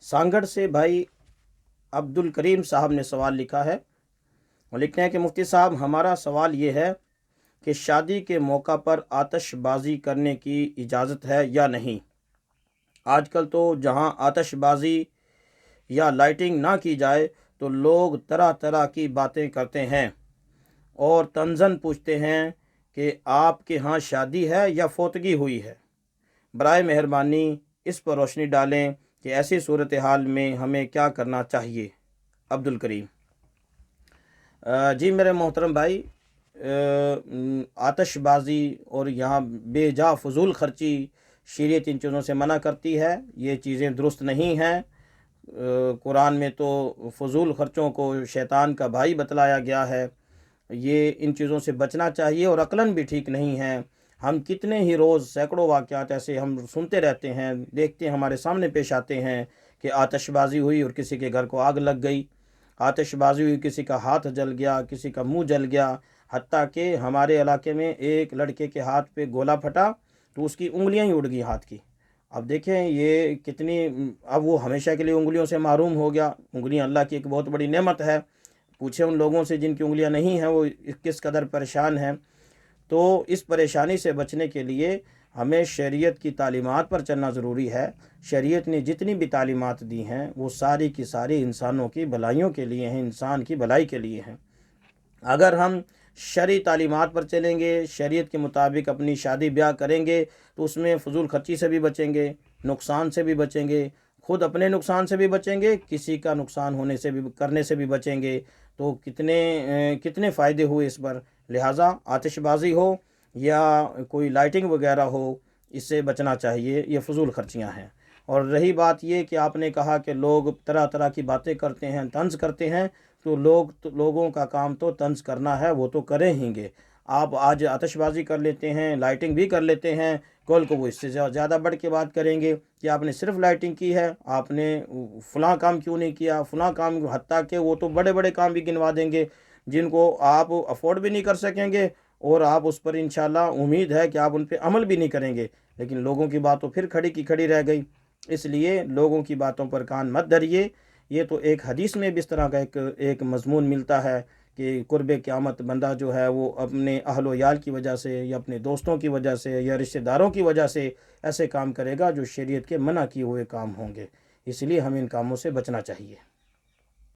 سانگڑ سے بھائی عبد الکریم صاحب نے سوال لکھا ہے، وہ لکھتے ہیں کہ مفتی صاحب ہمارا سوال یہ ہے کہ شادی کے موقع پر آتش بازی کرنے کی اجازت ہے یا نہیں؟ آج کل تو جہاں آتش بازی یا لائٹنگ نہ کی جائے تو لوگ طرح طرح کی باتیں کرتے ہیں اور تنزن پوچھتے ہیں کہ آپ کے ہاں شادی ہے یا فوتگی ہوئی ہے۔ برائے مہربانی اس پر روشنی ڈالیں کہ ایسی صورتحال میں ہمیں کیا کرنا چاہیے۔ عبد الکریم جی میرے محترم بھائی، آتش بازی اور یہاں بے جا فضول خرچی شریعت ان چیزوں سے منع کرتی ہے، یہ چیزیں درست نہیں ہیں۔ قرآن میں تو فضول خرچوں کو شیطان کا بھائی بتلایا گیا ہے، یہ ان چیزوں سے بچنا چاہیے اور عقلاً بھی ٹھیک نہیں ہیں۔ ہم کتنے ہی روز سینکڑوں واقعات ایسے ہم سنتے رہتے ہیں، دیکھتے ہیں، ہمارے سامنے پیش آتے ہیں کہ آتش بازی ہوئی اور کسی کے گھر کو آگ لگ گئی، آتش بازی ہوئی، کسی کا ہاتھ جل گیا، کسی کا منہ جل گیا، حتیٰ کہ ہمارے علاقے میں ایک لڑکے کے ہاتھ پہ گولا پھٹا تو اس کی انگلیاں ہی اڑ گئی ہاتھ کی۔ اب دیکھیں یہ کتنی، اب وہ ہمیشہ کے لیے انگلیوں سے محروم ہو گیا۔ انگلیاں اللہ کی ایک بہت بڑی نعمت ہے، پوچھیں ان لوگوں سے جن کی انگلیاں نہیں ہیں وہ کس قدر پریشان ہیں۔ تو اس پریشانی سے بچنے کے لیے ہمیں شریعت کی تعلیمات پر چلنا ضروری ہے۔ شریعت نے جتنی بھی تعلیمات دی ہیں وہ ساری کی ساری انسانوں کی بھلائیوں کے لیے ہیں، انسان کی بھلائی کے لیے ہیں۔ اگر ہم شرعی تعلیمات پر چلیں گے، شریعت کے مطابق اپنی شادی بیاہ کریں گے تو اس میں فضول خرچی سے بھی بچیں گے، نقصان سے بھی بچیں گے، خود اپنے نقصان سے بھی بچیں گے، کسی کا نقصان ہونے سے بھی کرنے سے بھی بچیں گے، تو کتنے فائدے ہوئے اس پر۔ لہٰذا آتش بازی ہو یا کوئی لائٹنگ وغیرہ ہو، اس سے بچنا چاہیے، یہ فضول خرچیاں ہیں۔ اور رہی بات یہ کہ آپ نے کہا کہ لوگ طرح طرح کی باتیں کرتے ہیں، طنز کرتے ہیں، تو لوگوں کا کام تو طنز کرنا ہے، وہ تو کریں ہی گے۔ آپ آج آتش بازی کر لیتے ہیں، لائٹنگ بھی کر لیتے ہیں، کل کو وہ اس سے زیادہ بڑھ کے بات کریں گے کہ آپ نے صرف لائٹنگ کی ہے، آپ نے فلاں کام کیوں نہیں کیا، فلاں کام، حتیٰ کہ وہ تو بڑے بڑے کام بھی گنوا دیں گے جن کو آپ افورڈ بھی نہیں کر سکیں گے، اور آپ اس پر انشاءاللہ امید ہے کہ آپ ان پہ عمل بھی نہیں کریں گے، لیکن لوگوں کی بات تو پھر کھڑی کی کھڑی رہ گئی۔ اس لیے لوگوں کی باتوں پر کان مت دھریے۔ یہ تو ایک حدیث میں بھی اس طرح کا ایک مضمون ملتا ہے کہ قرب قیامت بندہ جو ہے وہ اپنے اہل و عیال کی وجہ سے یا اپنے دوستوں کی وجہ سے یا رشتہ داروں کی وجہ سے ایسے کام کرے گا جو شریعت کے منع کیے ہوئے کام ہوں گے، اس لیے ہمیں ان کاموں سے بچنا چاہیے۔